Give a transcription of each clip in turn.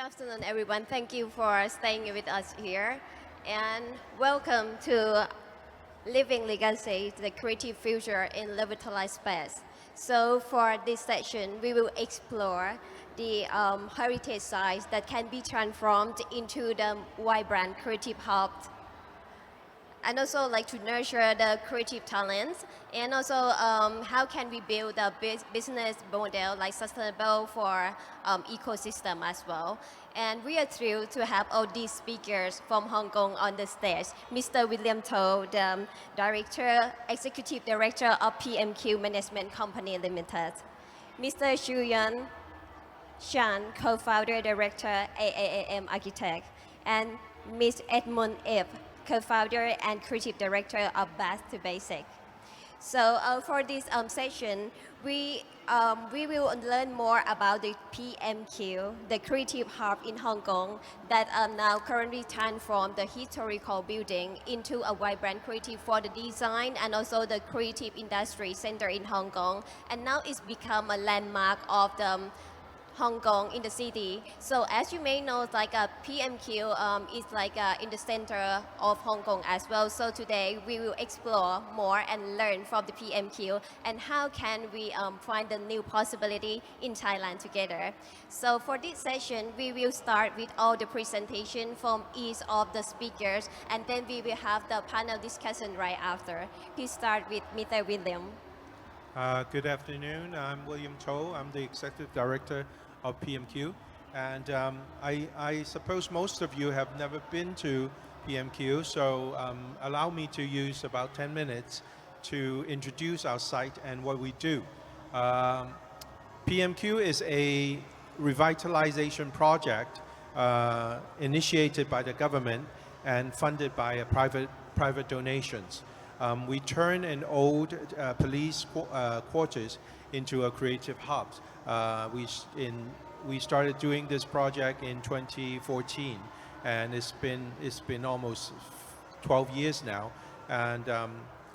afternoon, everyone. Thank you for staying with us here. And welcome to Living Legacy, the creative future in Revitalized space. So for this session, we will explore the heritage sites that can be transformed into the vibrant creative hubs, and also like to nurture the creative talents, and also how can we build a business model like sustainable for ecosystem as well. And we are thrilled to have all these speakers from Hong Kong on the stage. Mr. William To, the Executive Director of PMQ Management Company Limited. Mr. Shuyan Chan, Co-founder Director AaaM Architect. And Ms. Edmund Ip, Co-founder and Creative Director of Bathe to Basic. So for this session, we will learn more about the PMQ, the creative hub in Hong Kong that now currently transformed the historical building into a vibrant creative for the design and also the creative industry center in Hong Kong. And now it's become a landmark of the Hong Kong in the city. So as you may know, like a PMQ is like in the center of Hong Kong as well. So today we will explore more and learn from the PMQ and how can we find the new possibility in Thailand together. So for this session, we will start with all the presentation from each of the speakers, and then we will have the panel discussion right after. Please start with Mr. William. Good afternoon. I'm William To. I'm the Executive Director of PMQ. And I suppose most of you have never been to PMQ, so allow me to use about 10 minutes to introduce our site and what we do. PMQ is a revitalization project initiated by the government and funded by private donations. We turn an old police quarters into a creative hub. We started doing this project in 2014, and it's been almost 12 years now. And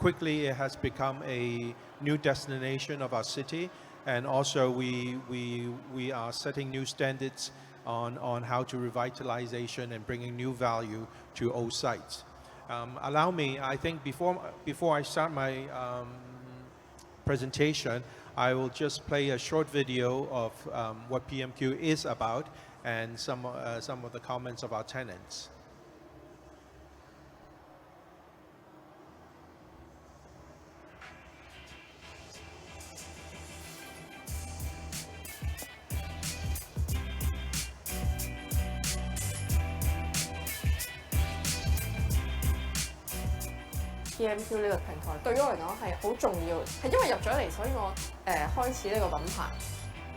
quickly, it has become a new destination of our city. And also, we are setting new standards on how to revitalization and bringing new value to old sites. Allow me, I think before I start my presentation, I will just play a short video of what PMQ is about and some of the comments of our tenants. PMQ 呢個平台對於我嚟講係好重要，係因為入咗嚟，所以我開始呢個品牌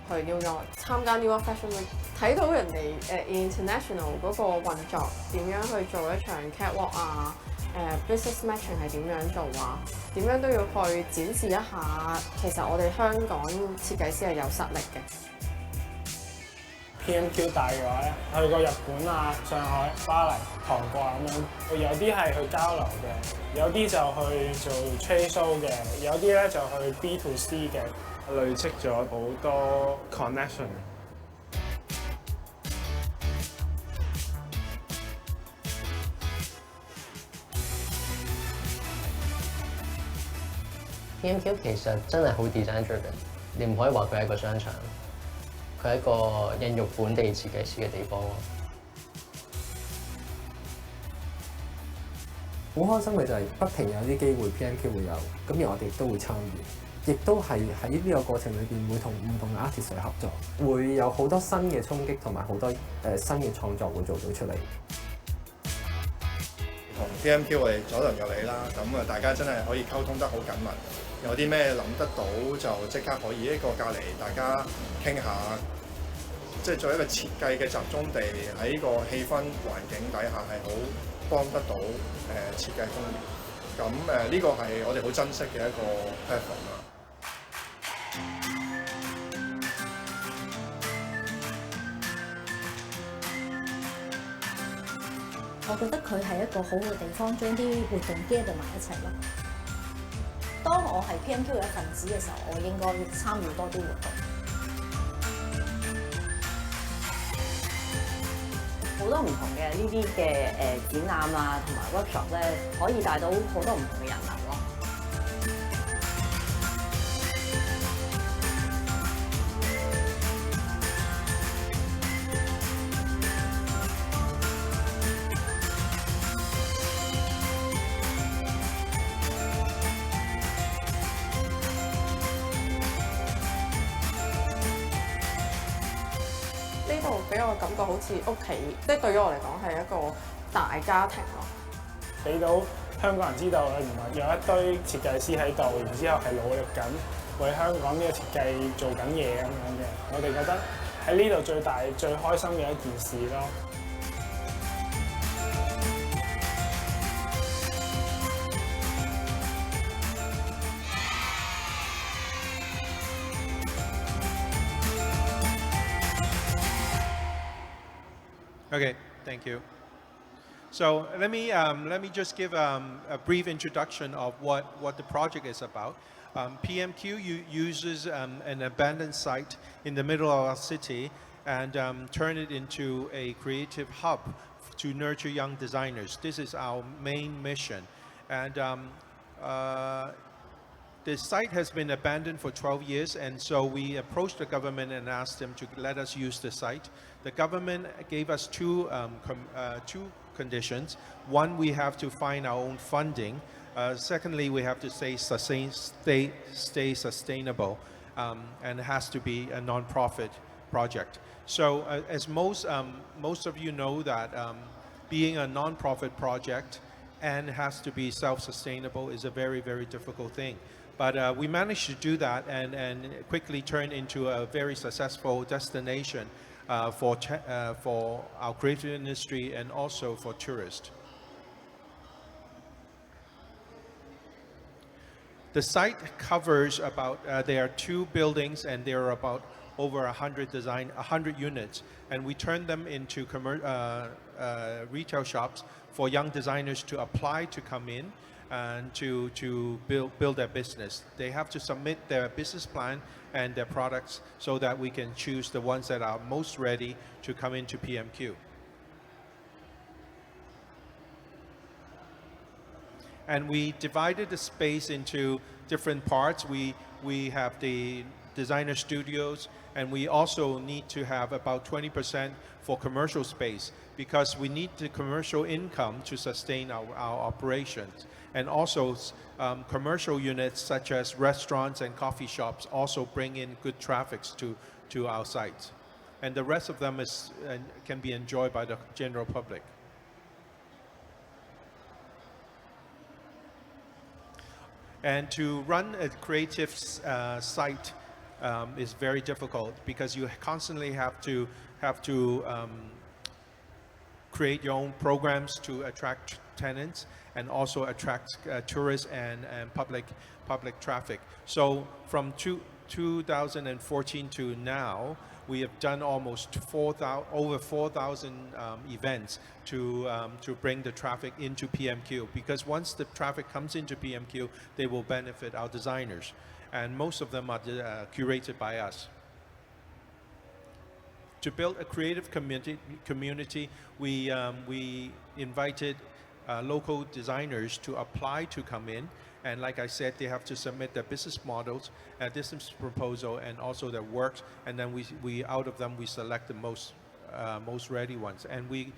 去 New York 參加 New York Fashion Week， 睇到人哋international 嗰個運作點樣去做一場 catwalk 啊，business matching 係點樣做啊，點樣都要去展示一下，其實我哋香港設計師係有實力嘅。PMQ 大嘅話咧，去過日本啊、上海、巴黎、韓國啊咁樣，有啲係去交流嘅，有啲就去做 trade show 嘅，有啲咧就去 B to C 嘅，累積咗好多 connection。PMQ 其實真係好 design driven，你唔可以話佢係一個商場。佢係一個孕育本地設計師嘅地方咯。好開心嘅就係不停有啲機會 PMQ 會有，咁而我哋都會參與，亦都係喺呢個過程裏邊會同唔同嘅 artist 去合作，會有好多新嘅衝擊同埋好多新嘅創作會做到出嚟。同 PMQ 我哋左鄰右里啦，咁大家真係可以溝通得好緊密。有啲咩諗得到就即刻可以一個隔離，大家傾下，即係做一個設計嘅集中地，喺個氣氛環境底下係好幫得到設計風格。咁呢個係我哋好珍惜嘅一個 platform 啦。我覺得佢係一個好嘅地方，將啲活動 gather 埋一齊咯。當我係 PMQ 嘅一份子嘅時候，我應該參與多啲活動。好多唔同嘅呢啲嘅展覽啊，同埋 workshop 咧，可以帶到好多唔同嘅人流咯。呢度俾我感覺好似屋企，即係對於我嚟講係一個大家庭咯。俾到香港人知道，原來有一堆設計師喺度，然之後係努力緊為香港呢個設計做緊嘢咁樣嘅。我哋覺得喺呢度最大最開心嘅一件事咯。Okay, thank you. So let me just give a brief introduction of what the project is about. PMQ uses an abandoned site in the middle of our city and turn it into a creative hub to nurture young designers. This is our main mission. And the site has been abandoned for 12 years, and so we approached the government and asked them to let us use the site. The government gave us two conditions. One, we have to find our own funding. Secondly, we have to stay sustainable, and it has to be a non-profit project. So as most of you know that being a non-profit project and has to be self-sustainable is a very, very difficult thing. But we managed to do that and quickly turn into a very successful destination for our creative industry and also for tourists. The site covers about, there are 2 buildings and there are about over 100 units, and we turn them into retail shops for young designers to apply to come in and to build their business. They have to submit their business plan and their products so that we can choose the ones that are most ready to come into PMQ. And we divided the space into different parts. We have the designer studios, and we also need to have about 20% for commercial space because we need the commercial income to sustain our operations. And also commercial units such as restaurants and coffee shops also bring in good traffic to our sites. And the rest of them can be enjoyed by the general public. And to run a creative site is very difficult because you constantly have to create your own programs to attract tenants and also attract tourists and public traffic. So from 2014 to now, we have done almost over 4,000 events to bring the traffic into PMQ, because once the traffic comes into PMQ, they will benefit our designers, and most of them are curated by us. To build a creative community, we invited local designers to apply to come in. And like I said, they have to submit their business models, business proposal, and also their works. And then we out of them, we select the most ready ones. And we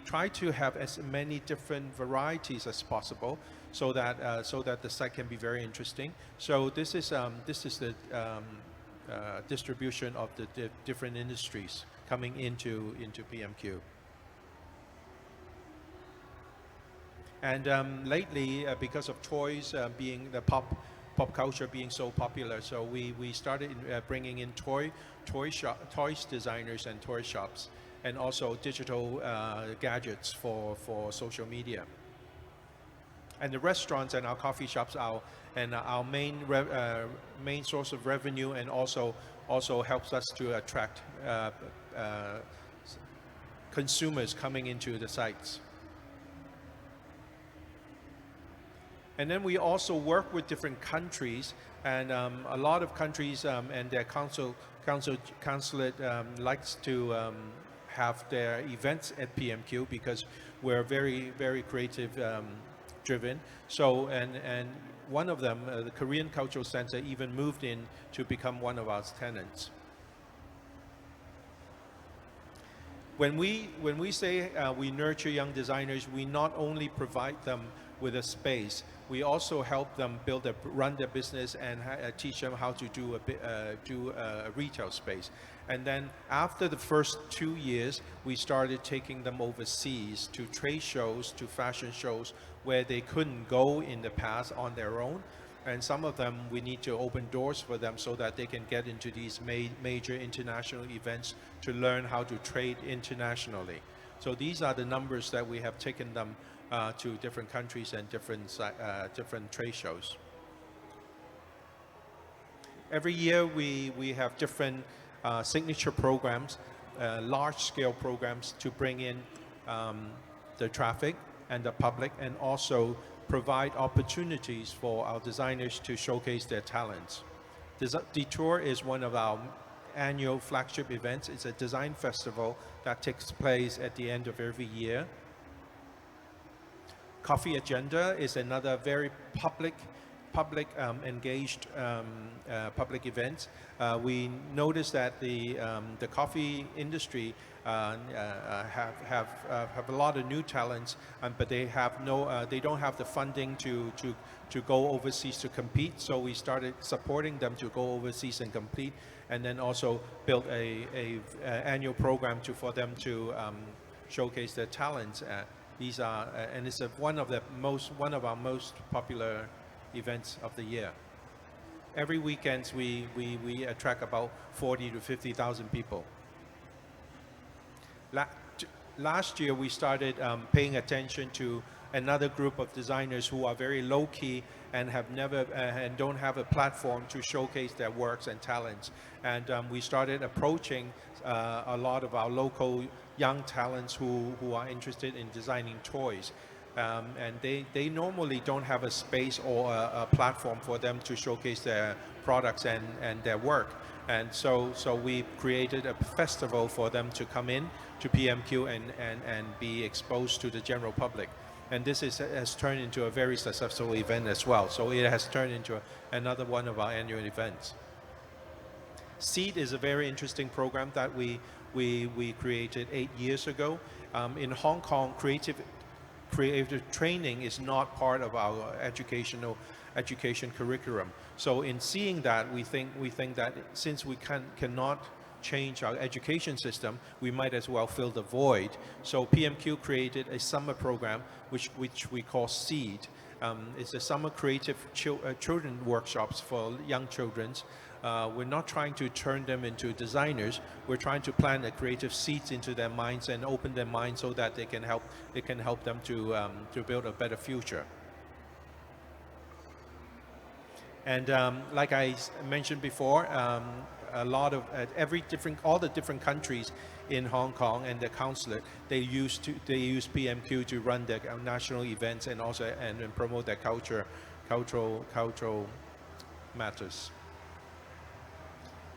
try to have as many different varieties as possible, so that the site can be very interesting. So this is the distribution of the different industries coming into PMQ. And lately, because of toys being the pop culture being so popular, so we started bringing in toys designers and toy shops, and also digital gadgets for social media. And the restaurants and our coffee shops are our main source of revenue, and also helps us to attract consumers coming into the sites. And then we also work with different countries, and a lot of countries and their consulate likes to have their events at PMQ because we're very, very creative driven. So, and one of them, the Korean Cultural Center, even moved in to become one of our tenants. When we say we nurture young designers, we not only provide them with a space, we also help them run their business and teach them how to do a retail space. And then after the first 2 years, we started taking them overseas to trade shows, to fashion shows where they couldn't go in the past on their own. And some of them, we need to open doors for them so that they can get into these major international events to learn how to trade internationally. So these are the numbers that we have taken them to different countries and different trade shows. Every year we have different signature programs, large-scale programs to bring in the traffic and the public, and also provide opportunities for our designers to showcase their talents. Detour is one of our annual flagship events. It's a design festival that takes place at the end of every year. Coffee Agenda is another very public engaged public event. We noticed that the coffee industry have a lot of new talents, but they don't have the funding to go overseas to compete. So we started supporting them to go overseas and compete, and then also built a annual program for them to showcase their talents. These are and it's one of our most popular events of the year. Every weekend we attract about 40 to 50,000 people. Last year we started paying attention to another group of designers who are very low-key and have never and don't have a platform to showcase their works and talents. And we started approaching a lot of our local young talents who are interested in designing toys. And they normally don't have a space or a platform for them to showcase their products and their work. And so we created a festival for them to come in to PMQ and be exposed to the general public. And this has turned into a very successful event as well. So it has turned into another one of our annual events. Seed is a very interesting program that we created 8 years ago. In Hong Kong, creative training is not part of our education curriculum. So in seeing that, we think that since we cannot change our education system, we might as well fill the void. So PMQ created a summer program which we call Seed. It's a summer creative children workshops for young children. We're not trying to turn them into designers. We're trying to plant a creative seeds into their minds and open their minds so that it can help them to build a better future. And like I mentioned before, a lot of all the different countries in Hong Kong and the consulate, they use PMQ to run their national events and also and promote their cultural matters.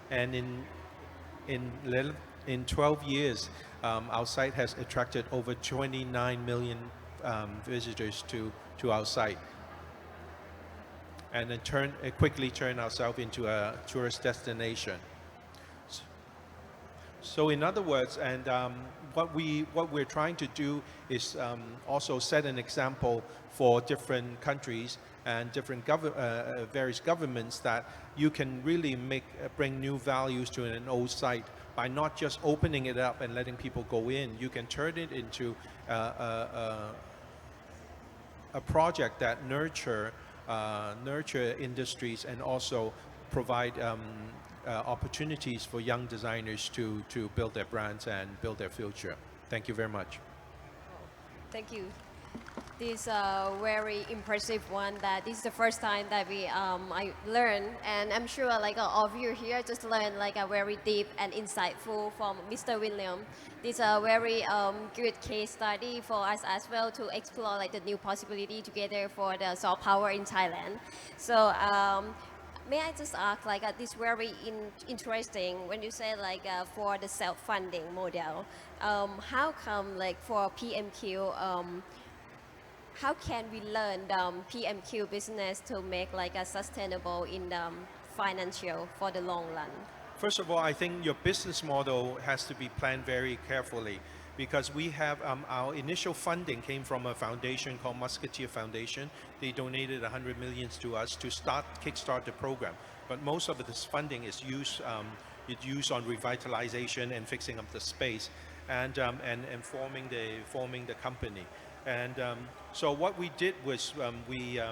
And in 12 years, our site has attracted over 29 million visitors to our site, and it quickly turned ourselves into a tourist destination. So in other words, and what we're trying to do is also set an example for different countries and different various governments that you can really bring new values to an old site by not just opening it up and letting people go in. You can turn it into a project that nurture industries and also provide opportunities for young designers to build their brands and build their future. Thank you very much. Thank you. This is a very impressive one. That this is the first time that I learned, and I'm sure like all of you here just learned like a very deep and insightful from Mr. William. This is a very good case study for us as well to explore like the new possibility together for the soft power in Thailand. So may I just ask, like, this very interesting when you say like for the self-funding model. How come like for PMQ? How can we learn the PMQ business to make like a sustainable in the financial for the long run? First of all, I think your business model has to be planned very carefully because we have our initial funding came from a foundation called Musketeer Foundation. They donated 100 million to us to kickstart the program. But most of this funding is used on revitalization and fixing up the space and forming the company. And so what we did was the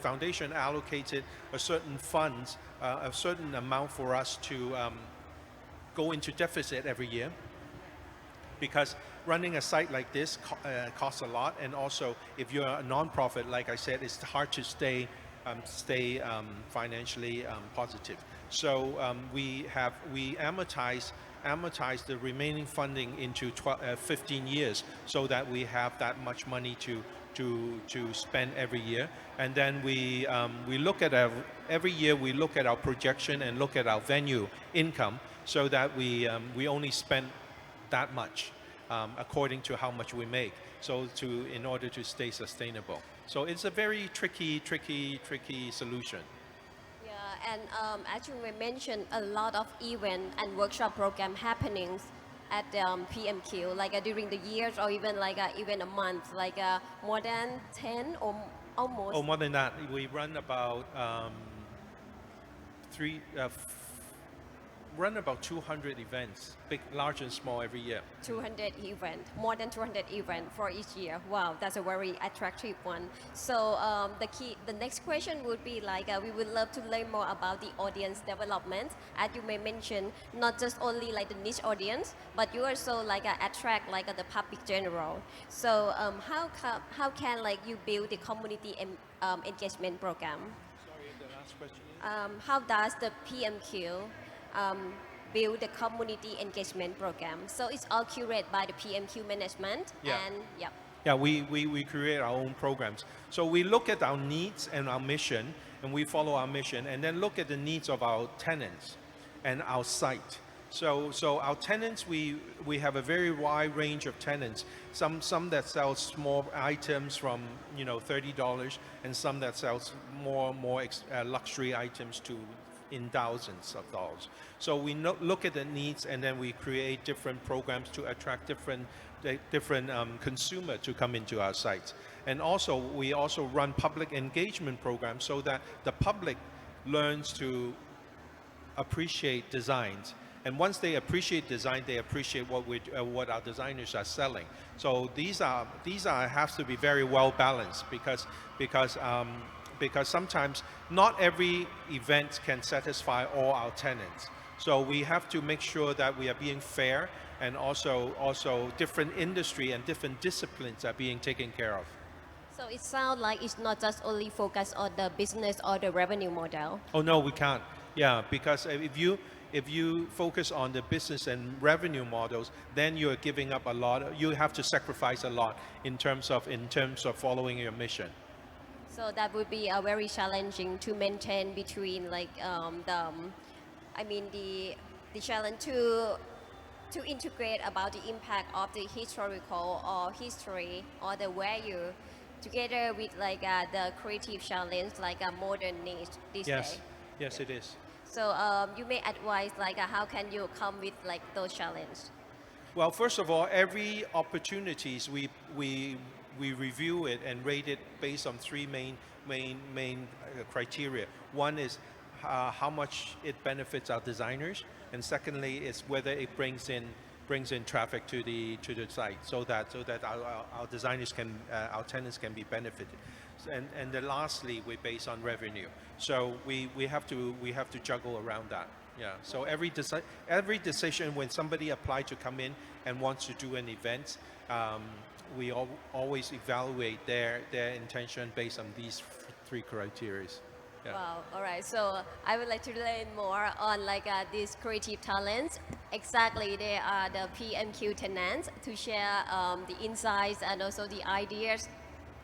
foundation allocated a certain funds, a certain amount for us to go into deficit every year, because running a site like this costs a lot, and also if you're a non-profit, like I said, it's hard to stay financially positive. So we amortize the remaining funding into 15 years, so that we have that much money to spend every year. And then we look at every year we look at our projection and look at our venue income, so that we only spend that much according to how much we make, so in order to stay sustainable. So it's a very tricky solution. Yeah, and as you mentioned, a lot of event and workshop program happenings at PMQ, like during the years, or even like even a month, like more than 10 or almost. Oh, more than that. We run about run about 200 events, big, large and small, every year. 200 events, more than 200 events for each year. Wow, that's a very attractive one. So the next question would be like, we would love to learn more about the audience development. As you may mention, not just only like the niche audience, but you also like attract like the public general. So how can like you build the community engagement program? Sorry, the last question. How does the PMQ build the community engagement program? So it's all curated by the PMQ management. Yeah. And yeah. Yeah, we create our own programs. So we look at our needs and our mission, and we follow our mission, and then look at the needs of our tenants and our site. So our tenants, we have a very wide range of tenants. Some that sell small items from $30, and some that sells more luxury items in thousands of dollars. So we look at the needs, and then we create different programs to attract different consumer to come into our sites. And also we also run public engagement programs, so that the public learns to appreciate designs. And once they appreciate design, they appreciate what our designers are selling. So these have to be very well balanced, because sometimes not every event can satisfy all our tenants. So we have to make sure that we are being fair, and also different industry and different disciplines are being taken care of. So it sounds like it's not just only focused on the business or the revenue model. Oh no, we can't. Yeah, because if you focus on the business and revenue models, then you're giving up a lot. You have to sacrifice a lot in terms of following your mission. So that would be very challenging to maintain between like the challenge to integrate about the impact of the historical or history or the value together with like the creative challenge, like a modern need this day. Yes, it is. So you may advise like how can you come with like those challenges? Well, first of all, every opportunities we review it and rate it based on three main criteria. One is how much it benefits our designers, and secondly is whether it brings in traffic to the site, so that our designers our tenants can be benefited. And then lastly, we base on revenue. So we have to juggle around that. Yeah. So every decision when somebody applies to come in and wants to do an event, we always evaluate their intention based on these three criteria. Yeah. Wow. All right. So I would like to learn more on like these creative talents. Exactly, they are the PMQ tenants to share the insights and also the ideas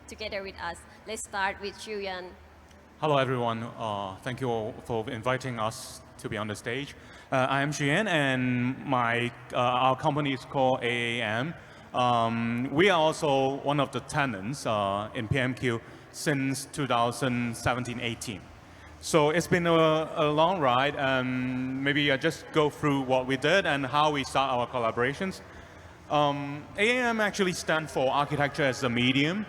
together with us. Let's start with Shuyan. Hello, everyone. Thank you all for inviting us to be on the stage. I am Shuyan, and our company is called AaaM. We are also one of the tenants in PMQ since 2017-18. So it's been a long ride, and maybe I just go through what we did and how we start our collaborations. AaaM actually stands for Architecture as a Medium.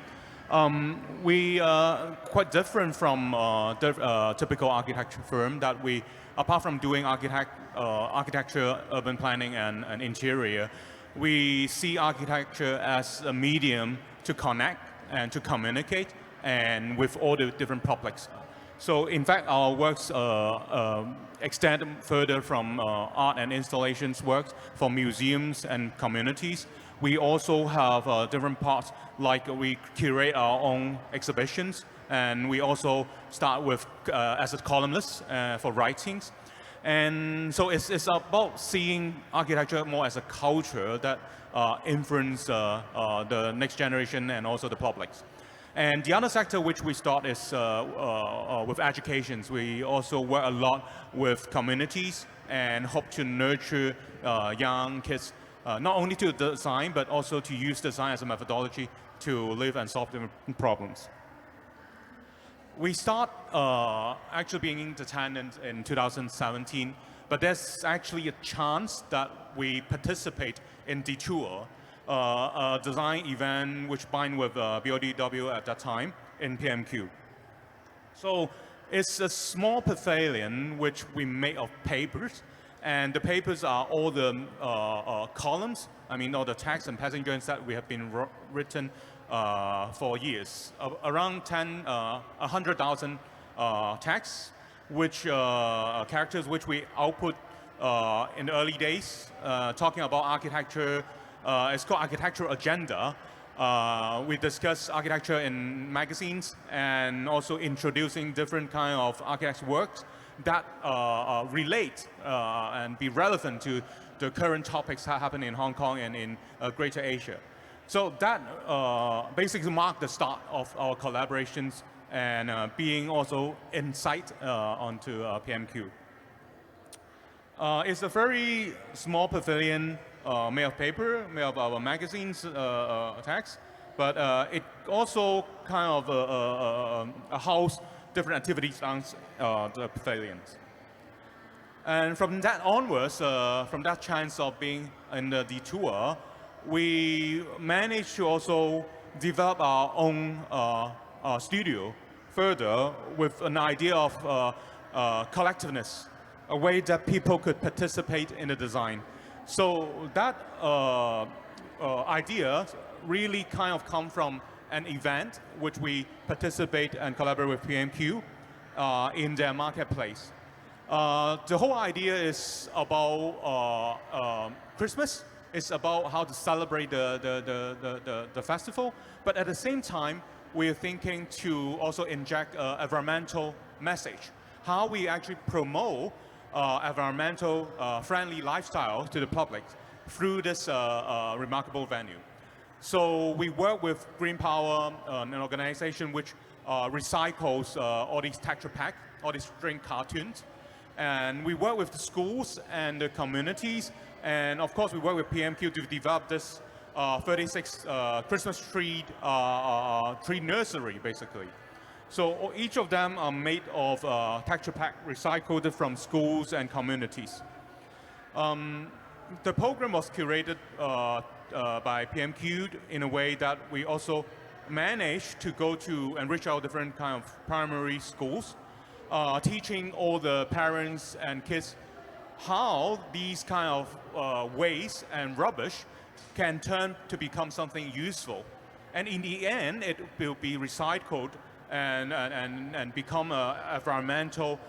We are quite different from typical architecture firm that we, apart from doing architecture, urban planning, and interior, we see architecture as a medium to connect and to communicate and with all the different publics. So in fact, our works extend further from art and installations works for museums and communities. We also have different parts, like we curate our own exhibitions, and we also start with as a columnist for writings. And so it's about seeing architecture more as a culture that influence the next generation and also the publics. And the other sector which we start is with educations. We also work a lot with communities and hope to nurture young kids, not only to design, but also to use design as a methodology to live and solve different problems. We start actually being the tenant in 2017, but there's actually a chance that we participate in Detour, a design event which bind with BODW at that time in PMQ. So it's a small pavilion which we made of papers, and the papers are all the columns, I mean all the text and passengers that we have been written for years, around 100,000 texts, which characters which we output in the early days, talking about architecture. It's called Architectural Agenda. We discuss architecture in magazines and also introducing different kind of architects' works that relate and be relevant to the current topics that happen in Hong Kong and in Greater Asia. So that basically marked the start of our collaborations and being also insight onto PMQ. It's a very small pavilion made of paper, made of our magazines text, but it also kind of house different activities on the pavilions. And from that onwards, from that chance of being in the Detour, we managed to also develop our own studio further with an idea of collectiveness, a way that people could participate in the design. So that idea really kind of come from an event which we participate and collaborate with PMQ in their marketplace. The whole idea is about Christmas. It's about how to celebrate the festival, but at the same time, we're thinking to also inject environmental message. How we actually promote environmental friendly lifestyle to the public through this remarkable venue. So we work with Green Power, an organization which recycles all these texture pack, all these string cartoons. And we work with the schools and the communities. And of course, we work with PMQ to develop this 36 Christmas tree nursery, basically. So each of them are made of texture pack recycled from schools and communities. The program was curated by PMQ in a way that we also managed to go to and reach out different kind of primary schools, teaching all the parents and kids how these kind of waste and rubbish can turn to become something useful. And in the end, it will be recycled and become environmental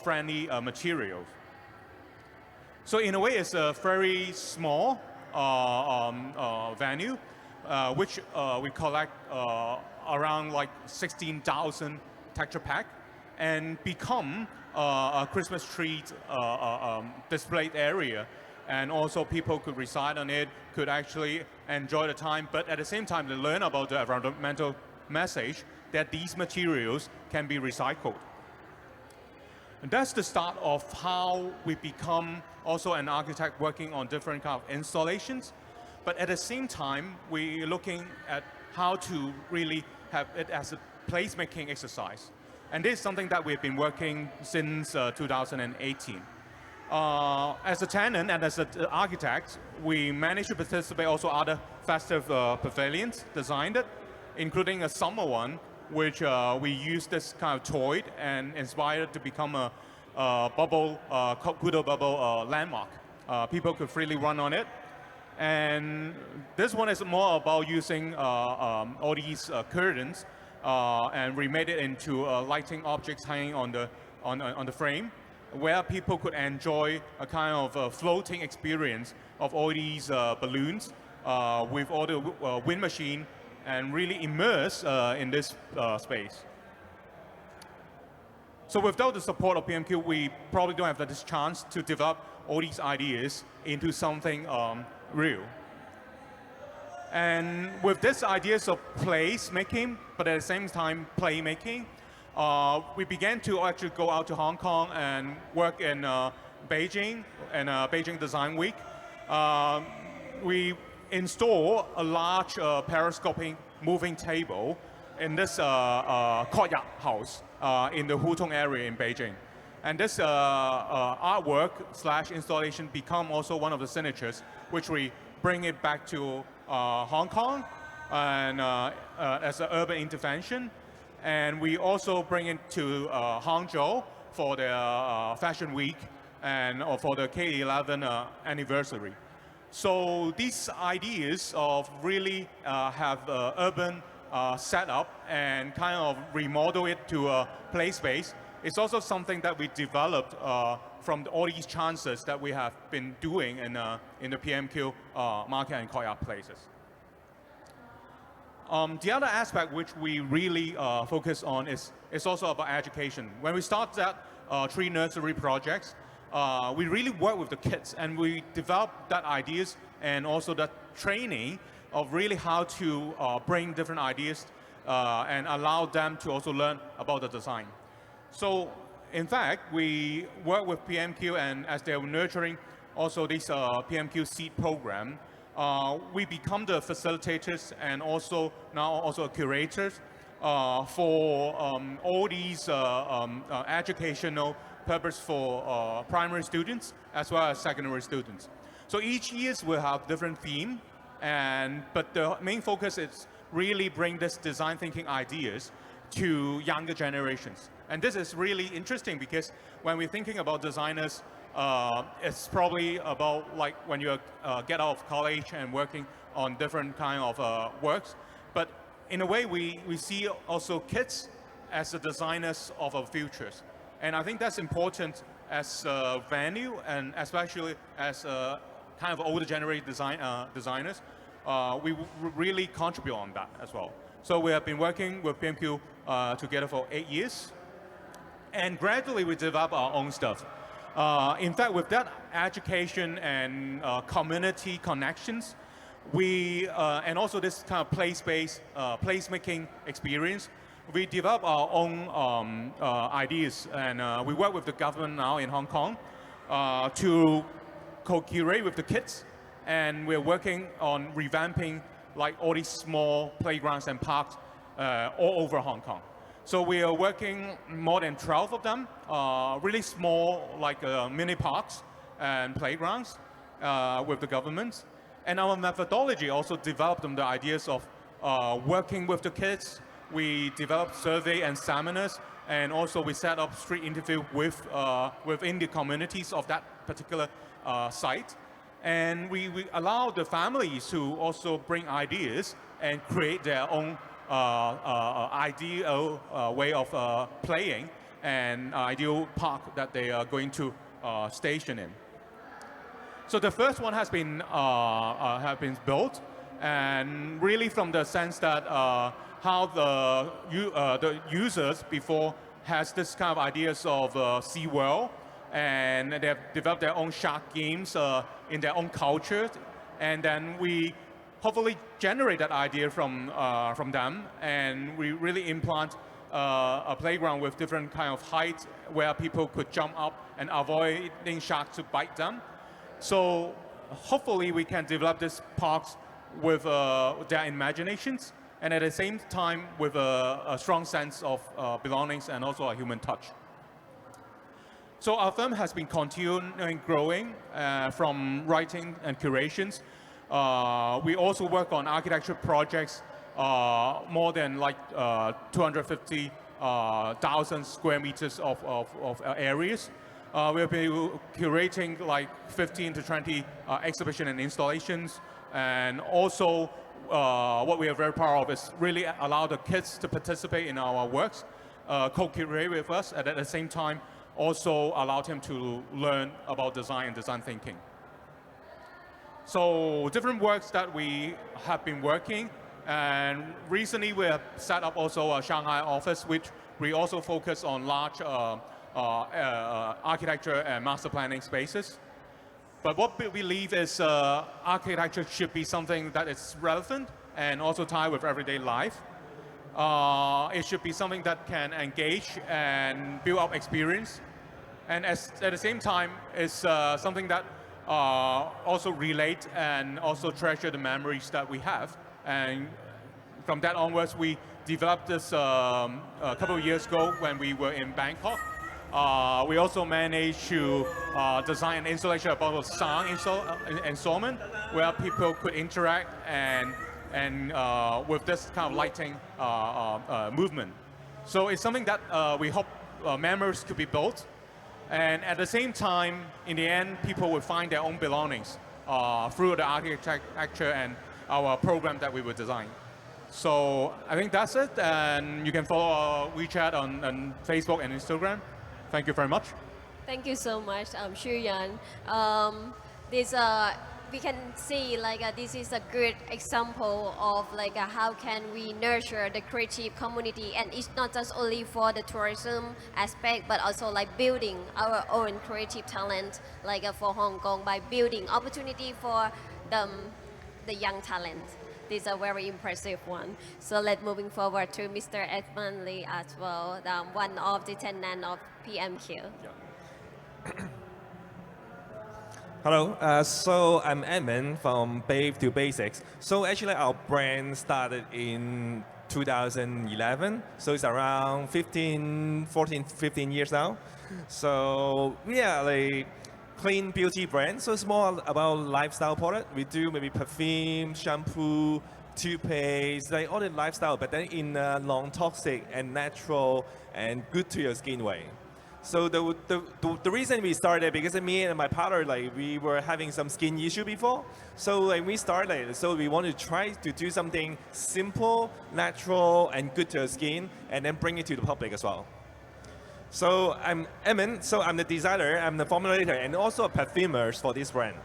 friendly materials. So in a way, it's a very small venue, which we collect around like 16,000 texture pack and become a Christmas tree display area. And also people could reside on it, could actually enjoy the time, but at the same time, they learn about the environmental message that these materials can be recycled. And that's the start of how we become also an architect working on different kind of installations. But at the same time, we're looking at how to really have it as a placemaking exercise. And this is something that we've been working since 2018. As a tenant and as an architect, we managed to participate also other festive pavilions designed it, including a summer one, which we used this kind of toy and inspired to become a bubble, Kudo bubble landmark. People could freely run on it. And this one is more about using all these curtains and we made it into lighting objects hanging on the frame, where people could enjoy a kind of floating experience of all these balloons with all the wind machine and really immerse in this space. So without the support of PMQ, we probably don't have this chance to develop all these ideas into something real. And with this ideas of place making, but at the same time playmaking, we began to actually go out to Hong Kong and work in Beijing and Beijing Design Week. We install a large periscoping moving table in this courtyard house in the Hutong area in Beijing. And this artwork / installation become also one of the signatures, which we bring it back to Hong Kong and as an urban intervention. And we also bring it to Hangzhou for the Fashion Week and for the K11 anniversary. So these ideas of really have urban setup and kind of remodel it to a play space is also something that we developed from all these chances that we have been doing in the PMQ market and courtyard places. The other aspect which we really focus on is also about education. When we started that 3 nursery projects, we really work with the kids and we developed that ideas and also that training of really how to bring different ideas and allow them to also learn about the design. So in fact, we work with PMQ and as they're nurturing also this PMQ seed program, we become the facilitators and also now also curators for all these educational purpose for primary students as well as secondary students. So each year we'll have different theme, but the main focus is really bring this design thinking ideas to younger generations. And this is really interesting because when we're thinking about designers, it's probably about like when you get out of college and working on different kind of works. But in a way, we see also kids as the designers of our futures. And I think that's important as a venue and especially as kind of older generation designers. We really contribute on that as well. So we have been working with PMQ together for 8 years. And gradually we develop our own stuff. In fact, with that education and community connections, we and also this kind of place-based placemaking experience, we develop our own ideas, and we work with the government now in Hong Kong to co-curate with the kids, and we're working on revamping like all these small playgrounds and parks all over Hong Kong. So we are working more than 12 of them, really small like mini parks and playgrounds with the government. And our methodology also developed the ideas of working with the kids. We developed survey and seminars, and also we set up street interview with within the communities of that particular site. And we allow the families to also bring ideas and create their own ideal way of playing and ideal park that they are going to station in. So the first one has been built, and really from the sense that how the users before has this kind of ideas of SeaWorld, and they have developed their own shark games in their own culture, and then we hopefully generate that idea from them, and we really implant a playground with different kind of height where people could jump up and avoiding sharks to bite them. So hopefully we can develop these parks with their imaginations and at the same time with a strong sense of belongings and also a human touch. So our firm has been continuing growing from writing and curations. We also work on architecture projects more than like 250,000 square meters of areas. We'll be curating like 15 to 20 exhibition and installations. And also what we are very proud of is really allow the kids to participate in our works, co-curate with us, and at the same time also allowed him to learn about design and design thinking. So different works that we have been working, and recently we have set up also a Shanghai office, which we also focus on large architecture and master planning spaces. But what we believe is architecture should be something that is relevant and also tied with everyday life. It should be something that can engage and build up experience. And at the same time, it's something that also relate and also treasure the memories that we have. And from that onwards, we developed this a couple of years ago when we were in Bangkok. We also managed to design an installation about a sound installment where people could interact and with this kind of lighting movement. So it's something that we hope memories could be built. And at the same time, in the end, people will find their own belongings through the architecture and our program that we will design. So I think that's it. And you can follow our WeChat on Facebook and Instagram. Thank you very much. Thank you so much, Shuyan. We can see this is a good example of how can we nurture the creative community, and it's not just only for the tourism aspect, but also building our own creative talent, for Hong Kong, by building opportunity for the young talent. This is a very impressive one. So let's moving forward to Mr. Edmund Ip as well, one of the tenants of PMQ. Yeah. Hello, so I'm Edmund from Bathe to Basics. So actually our brand started in 2011, so it's around 15 years now. So we are a clean beauty brand, so it's more about lifestyle product. We do maybe perfume, shampoo, toothpaste, all the lifestyle, but then in a non-toxic and natural and good to your skin way. So the reason we started, because me and my partner, we were having some skin issue before. So we started, so we wanted to try to do something simple, natural, and good to your skin, and then bring it to the public as well. So I'm Edmund, so I'm the designer, I'm the formulator, and also a perfumer for this brand.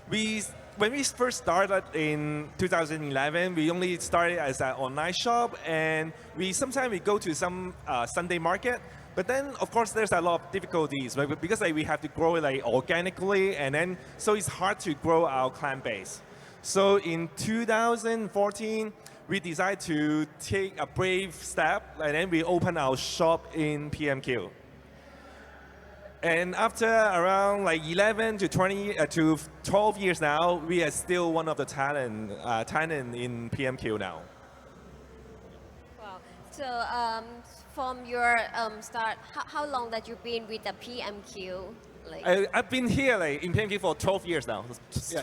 When we first started in 2011, we only started as an online shop, and sometimes we go to some Sunday market. But then, of course, there's a lot of difficulties because we have to grow it organically, and then so it's hard to grow our client base. So in 2014, we decided to take a brave step, and then we opened our shop in PMQ. And after around 11 to 20 to 12 years now, we are still one of the talent in PMQ now. Wow. So from your start, how long that you've been with the PMQ? I've been here in PMQ for 12 years now.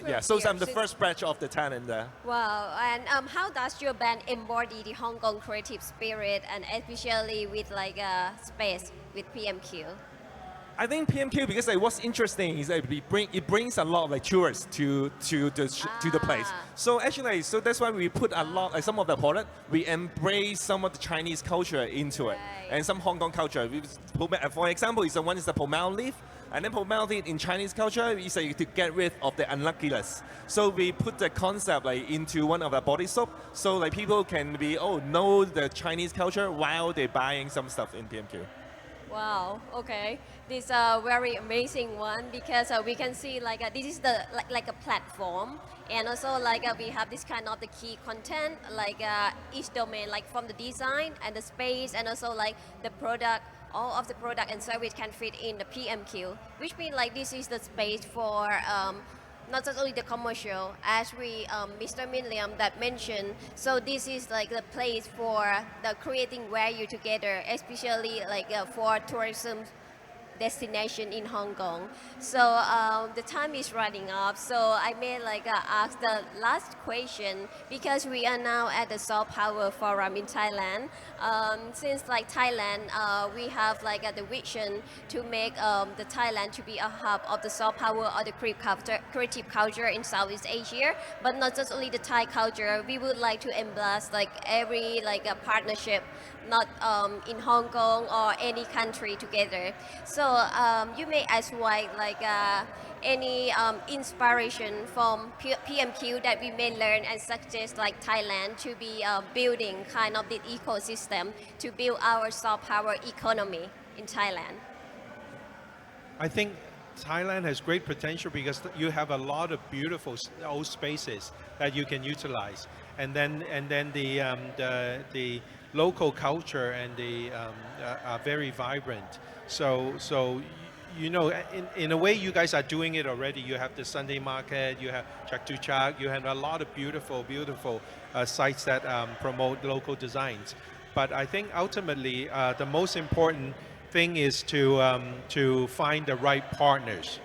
Yeah, so I'm the first batch of the talent there. Wow, and how does your band embody the Hong Kong creative spirit, and especially with a space with PMQ? I think PMQ, because what's interesting is that it brings a lot of tourists to the place. So actually, so that's why we put a lot, some of the product, we embrace some of the Chinese culture into it, and some Hong Kong culture. For example, one is the pomelo leaf, and then pomelo leaf in Chinese culture is to get rid of the unluckiness. So we put the concept into one of the body soap, so people can know the Chinese culture while they're buying some stuff in PMQ. Wow. Okay. This is a very amazing one because we can see this is the like a platform, and also we have this kind of the key content each domain from the design and the space and also the product. All of the product and service can fit in the PMQ, which means this is the space for not just only the commercial, as Mr. Minliam that mentioned. So this is the place for the creating value together, especially for tourism destination in Hong Kong. So the time is running up. So I may ask the last question because we are now at the Soft Power Forum in Thailand. Since Thailand, we have the vision to make the Thailand to be a hub of the soft power or the creative culture in Southeast Asia. But not just only the Thai culture, we would like to embrace every a partnership, not in Hong Kong or any country together. So you may ask why any inspiration from PMQ that we may learn and suggest Thailand to be building kind of the ecosystem to build our soft power economy in Thailand. I think Thailand has great potential because you have a lot of beautiful old spaces that you can utilize, and then the local culture and are very vibrant. So you know, in a way, you guys are doing it already. You have the Sunday market, you have Chak Tu Chak, you have a lot of beautiful sites that promote local designs. But I think ultimately the most important thing is to find the right partners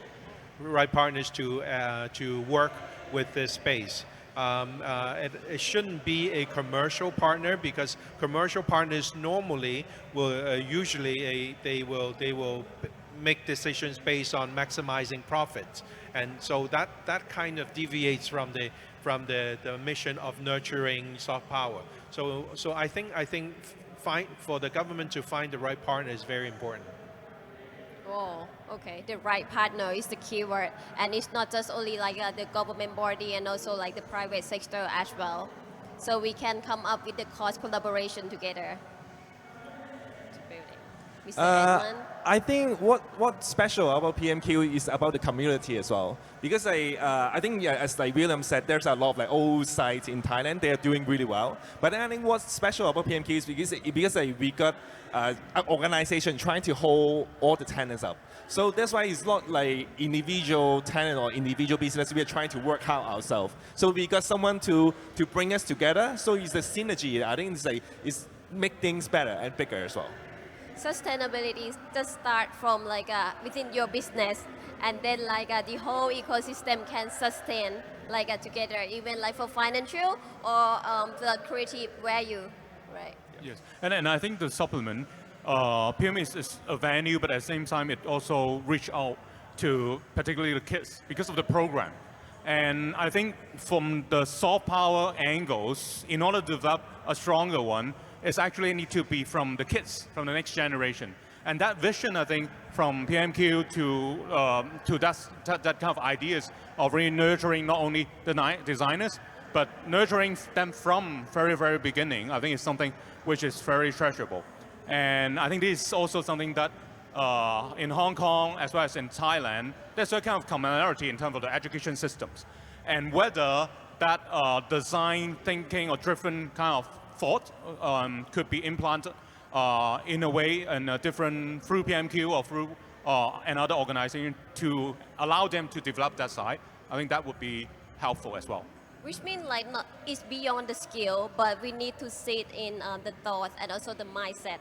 to work with this space. It shouldn't be a commercial partner because commercial partners normally will usually they will make decisions based on maximizing profits, and so that kind of deviates from the mission of nurturing soft power. So I think for the government to find the right partner is very important. Oh, okay. The right partner is the key word, and it's not just only the government body and also the private sector as well. So we can come up with the cost collaboration together. Mr. Edmund? I think what's special about PMQ is about the community as well. Because I think as William said, there's a lot of old sites in Thailand. They are doing really well. But I think what's special about PMQ is because we got an organization trying to hold all the tenants up. So that's why it's not like individual tenant or individual business. We are trying to work out ourselves. So we got someone to bring us together. So it's a synergy. I think it's make things better and bigger as well. Sustainability just start from within your business, and then the whole ecosystem can sustain together, even for financial or the creative value, right? Yes, and I think the supplement, PM is a venue, but at the same time it also reach out to particularly the kids because of the program. And I think from the soft power angles, in order to develop a stronger one, it's actually need to be from the kids, from the next generation. And that vision, I think, from PMQ to that kind of ideas of really nurturing not only the designers, but nurturing them from very, very beginning, I think is something which is very treasurable. And I think this is also something that in Hong Kong, as well as in Thailand, there's a kind of commonality in terms of the education systems. And whether that design thinking or driven kind of thought could be implanted in a way in a different through PMQ or through another organization to allow them to develop that side. I think that would be helpful as well. Which means not it's beyond the skill, but we need to sit in the thought and also the mindset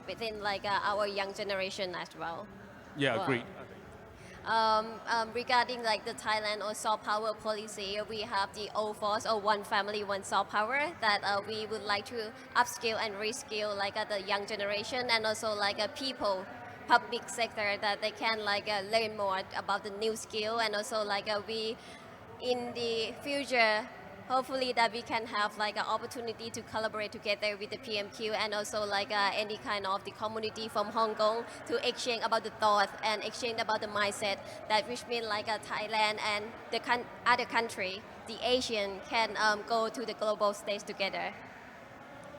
within our young generation as well. Yeah, agreed. Regarding the Thailand or soft power policy, we have the OFOS or One Family, One Soft Power that we would like to upskill and reskill the young generation and also people, public sector that they can learn more about the new skill, and also we in the future hopefully that we can have an opportunity to collaborate together with the PMQ and also any kind of the community from Hong Kong to exchange about the thought and exchange about the mindset that which means Thailand and the other country, the Asian can go to the global stage together.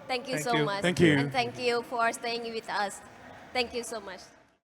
Thank you so much. Thank you. And thank you for staying with us. Thank you so much.